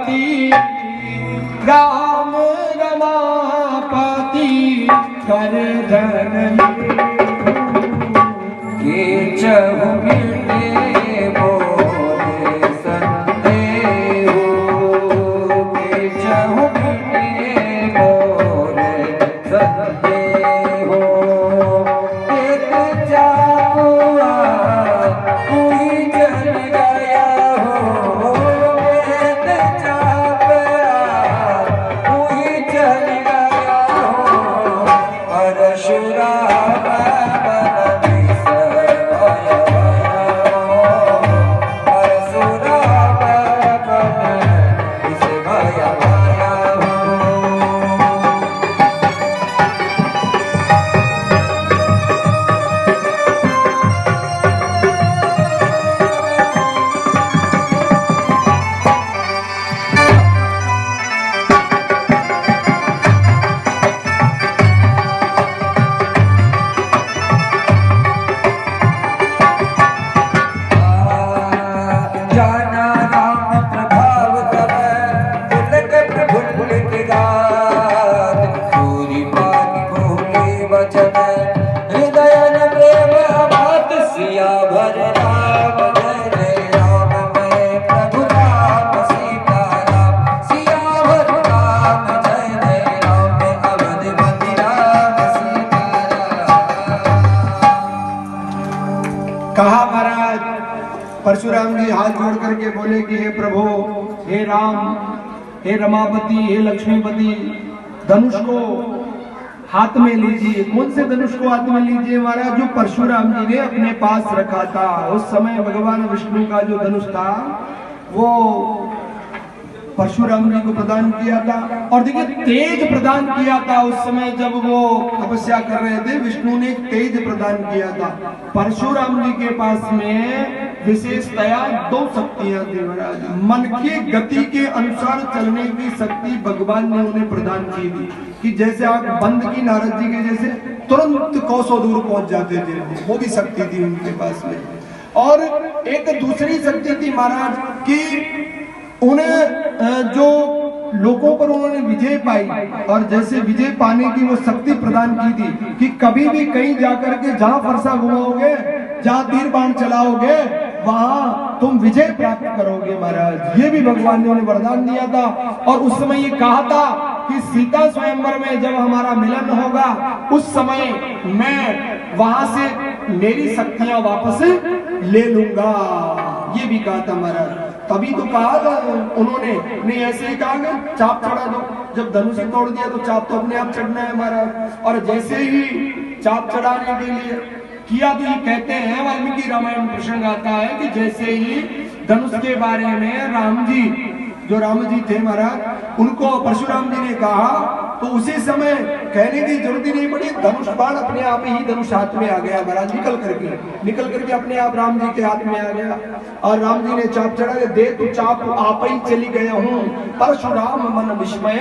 रमापति राम रमापति कर धन के चहु मिटे बोले संदेह के चहु मिटे बोले संदेह एक जाऊआ कोई जल गया हो एक जाऊआ कोई जल गया हो परशुराम कहा महाराज परशुराम जी हाथ जोड़ करके बोले कि हे प्रभु, हे राम, हे रमापति, हे लक्ष्मीपति, धनुष को हाथ में लीजिए। कौन से धनुष को हाथ में लीजिए महाराज? जो परशुराम जी ने अपने पास रखा था। उस समय भगवान विष्णु का जो धनुष था वो परशुराम जी को प्रदान किया था। और देखिए तेज प्रदान किया था। उस समय जब वो तपस्या कर रहे थे विष्णु ने तेज प्रदान किया था। परशुराम जी के पास में विशेषतया दो शक्तियां थी महाराज। मन की गति के अनुसार चलने की शक्ति भगवान ने उन्हें प्रदान की थी कि जैसे आंख बंद की नारद जी के जैसे तुरंत कोसों दूर पहुंच जाते थे, वो भी शक्ति थी उनके पास में। और एक दूसरी शक्ति थी महाराज कि उन्हें जो लोगों पर उन्होंने विजय पाई, और जैसे विजय पाने की वो शक्ति प्रदान की थी कि कभी भी कहीं जाकर के जहां फरसा घुमाओगे, जहां तीर बाण चलाओगे, वहां तुम विजय प्राप्त करोगे महाराज। ये भी भगवान ने उन्हें वरदान दिया था। और उस समय ये कहा था कि सीता स्वयंवर में जब हमारा मिलन होगा उस समय मैं वहां से मेरी शक्तियां वापस ले लूंगा। ये भी कहा था महाराज। तभी तो कहा उन्होंने, नहीं ऐसे ही कहा चाप चढ़ा दो। जब धनुष तोड़ दिया तो चाप तो अपने आप चढ़ना है महाराज। और जैसे ही चाप चढ़ाने के लिए किया तो ये कहते हैं वाल्मीकि रामायण प्रसंग आता है कि जैसे ही धनुष के बारे में राम जी, जो राम जी थे महाराज, उनको परशुराम जी ने कहा तो उसी समय कहने की जरूरत नहीं पड़ी, धनुष बाण अपने आप ही धनुष हाथ में आ गया महाराज। निकल करके अपने आप राम जी के हाथ में आ गया। और राम जी ने चाप चढ़ा के दे तो चाप आप ही चली गया हूँ, परशुराम मन विस्मय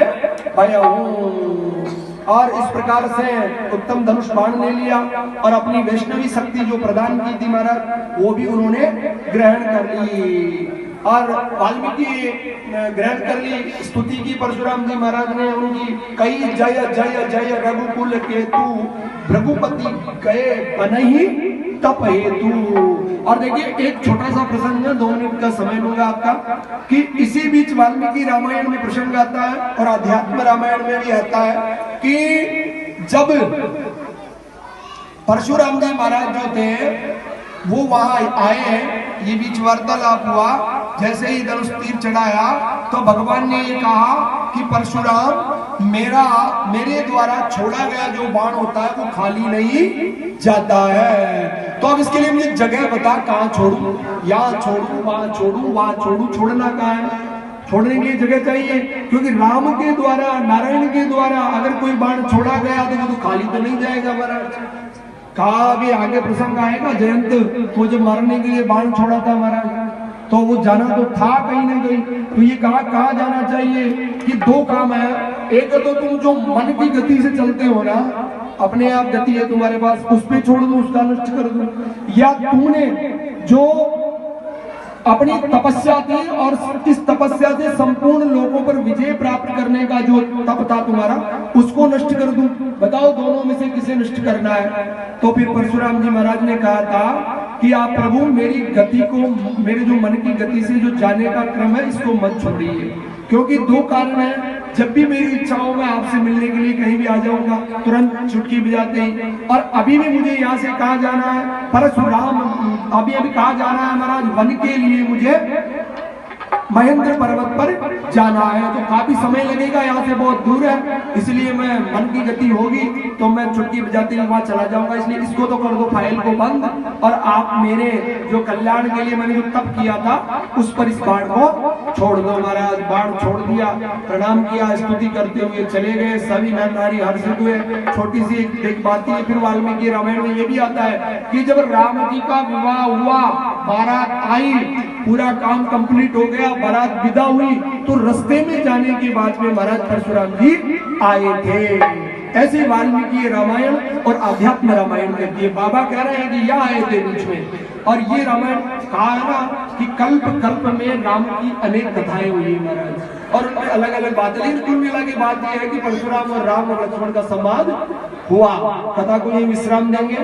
भया हूँ। और इस प्रकार से उत्तम धनुष बाण ले लिया और अपनी वैष्णवी शक्ति जो प्रदान की थी महाराज वो भी उन्होंने ग्रहण कर ली। और वाल्मीकि ग्रहण कर ली, स्तुति की परशुराम जी महाराज ने उनकी। कई जय जय जय रघुकुल केतु भृगुपति गए बनहि तप हेतु। और देखिए एक छोटा सा प्रसंग है, 2 मिनट का समय लूंगा आपका, कि इसी बीच वाल्मीकि रामायण में प्रसंग आता है और अध्यात्म रामायण में भी आता है कि जब परशुराम जी महाराज जो थे वो वहां आए, ये बीच वार्तालाप हुआ। जैसे ही धनुष तीर चढ़ाया तो भगवान ने ये कहा कि परशुराम, मेरे द्वारा छोड़ा गया जो बाण होता है वो खाली नहीं जाता है। तो अब इसके लिए मुझे जगह बता, कहाँ छोड़ू, यहाँ छोड़ू, वहां छोड़ू, वहां छोड़ू, छोड़ना कहाँ है? छोड़ने के लिए जगह चाहिए, क्योंकि राम के द्वारा, नारायण के द्वारा अगर कोई बाण छोड़ा गया तो वो तो खाली तो नहीं जाएगा महाराज। कहा भी आगे प्रसंग आएगा, जयंत को जब मारने के लिए बाण छोड़ा था महाराज तो वो जाना तो था कहीं ना कहीं। तो ये कहा जाना चाहिए कि 2 काम है। एक तो तुम जो मन की गति से चलते हो ना, अपने आप गति है तुम्हारे पास, उस पे छोड़ दो, उसका नष्ट कर दो। या तूने जो अपनी तपस्या थी और इस तपस्या से संपूर्ण लोगों पर विजय प्राप्त करने का जो तप था तुम्हारा, उसको नष्ट कर दूं। बताओ दोनों में से किसे नष्ट करना है? तो फिर परशुराम जी महाराज ने कहा था कि आप प्रभु मेरी गति को, मेरे जो मन की गति से जो जाने का क्रम है, इसको मत छोड़िए, क्योंकि दो कारण है। जब भी मेरी इच्छा हो मैं आपसे मिलने के लिए कहीं भी आ जाऊंगा, तुरंत चुटकी बजाते ही। और अभी भी मुझे यहाँ से कहाँ जाना है? परशुराम अभी कहाँ जाना है महाराज? वन के लिए मुझे महेंद्र पर्वत पर जाना है, तो काफी समय लगेगा, यहाँ से बहुत दूर है, इसलिए मैं मन की गति होगी तो मैं चुटकी बजाते ही वहां चला जाऊंगा। इसलिए इसको तो कर दो फाइल को बंद, और आप मेरे जो कल्याण के लिए मैंने जो तप किया था उस पर इस बाण को छोड़ दो। महाराज बाण छोड़ दिया, प्रणाम किया, स्तुति करते हुए चले गए। सभी नर नारी हर्षित हुए। छोटी सी एक बात है, फिर वाल्मीकि रामायण में ये भी आता है कि जब राम जी का विवाह हुआ, बारात आई, पूरा काम कंप्लीट हो गया, बारात विदा हुई, तो रास्ते में जाने के बाद में महाराज परशुराम जी आए थे। ऐसे वाल्मीकि रामायण और आध्यात्म रामायण कहती है। बाबा कह रहे हैं कि यह आए थे बीच में, और ये रामायण कहा है ना कि कल्प कल्प में राम की अनेक कथाएं हुई महाराज, और उनमें अलग अलग बातें। लेकिन कुल मिला के बात यह है कि परशुराम और राम और लक्ष्मण का संवाद हुआ। कथा को यही विश्राम देंगे।